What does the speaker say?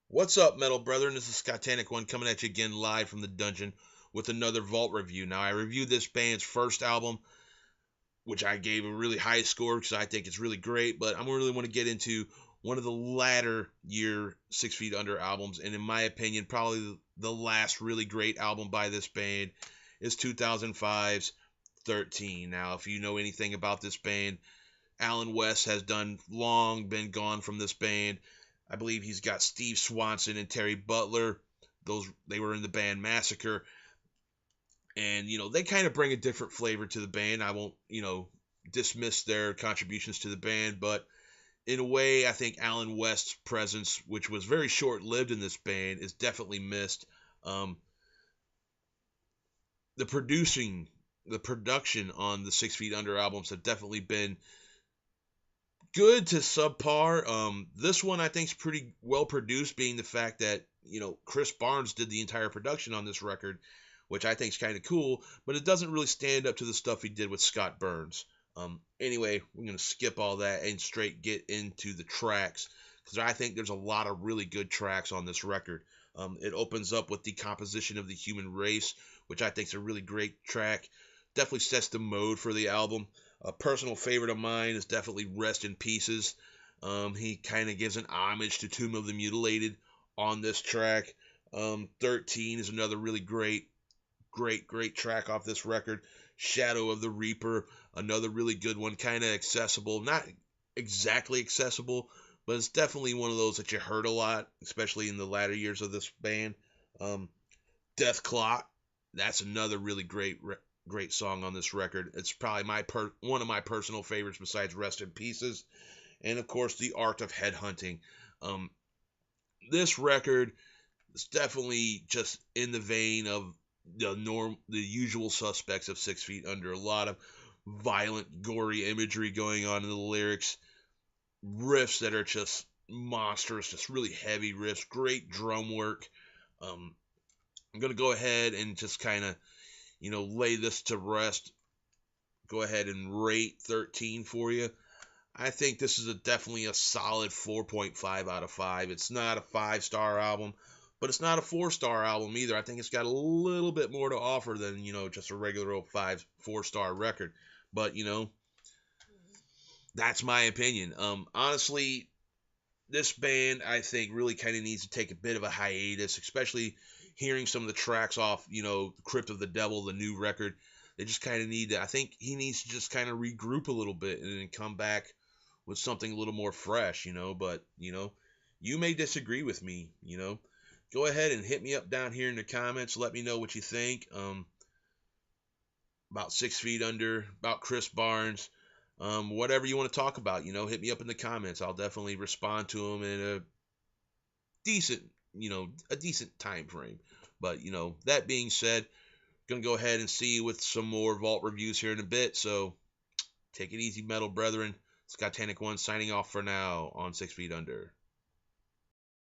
What's up, Metal Brethren? This is Scotanic One coming at you again live from the dungeon with another Vault review. Now, I reviewed this band's first album, which I gave a really high score because I think it's really great, but I really want to get into one of the latter year Six Feet Under albums, and in my opinion, probably the last really great album by this band is 2005's 13. Now, if you know anything about this band, Alan West has been gone from this band. I believe he's got Steve Swanson and Terry Butler. They were in the band Massacre, and they kind of bring a different flavor to the band. I won't dismiss their contributions to the band, but in a way, I think Alan West's presence, which was very short lived in this band, is definitely missed. Um, the producing, the production on the Six Feet Under albums have definitely been good to subpar. This one I think is pretty well produced, being the fact that Chris Barnes did the entire production on this record, which I think is kind of cool. But it doesn't really stand up to the stuff he did with Scott Burns. Anyway, we're gonna skip all that and straight get into the tracks because I think there's a lot of really good tracks on this record. It opens up with Decomposition of the Human Race, which I think is a really great track. Definitely sets the mode for the album. A personal favorite of mine is definitely Rest in Pieces. He kind of gives an homage to Tomb of the Mutilated on this track. 13 is another really great track off this record. Shadow of the Reaper, another really good one, kind of accessible. Not exactly accessible, but it's definitely one of those that you heard a lot, especially in the latter years of this band. Um, Death Clock, that's another really great song on this record. It's probably one of my personal favorites besides Rest in Pieces, and of course The Art of Headhunting. Um, this record is definitely just in the vein of the usual suspects of Six Feet Under. A lot of violent, gory imagery going on in the lyrics, riffs that are just monstrous, just really heavy riffs, great drum work. Um, I'm gonna go ahead and just kind of lay this to rest. Go ahead and rate 13 for you. I think this is definitely a solid 4.5 out of 5. It's not a 5-star album, but it's not a 4-star album either. I think it's got a little bit more to offer than, just a regular old 4-star record. But, that's my opinion. Honestly, this band, I think, really kind of needs to take a bit of a hiatus, especially hearing some of the tracks off, Crypt of the Devil, the new record. They just kind of need to, I think he needs to just kind of regroup a little bit and then come back with something a little more fresh, but, you may disagree with me. Go ahead and hit me up down here in the comments. Let me know what you think about Six Feet Under, about Chris Barnes, whatever you want to talk about. Hit me up in the comments. I'll definitely respond to them in decent, a decent time frame. But that being said, gonna go ahead and see you with some more Vault reviews here in a bit. So take it easy, Metal Brethren. Scott Tannic One signing off for now on 6 Feet Under.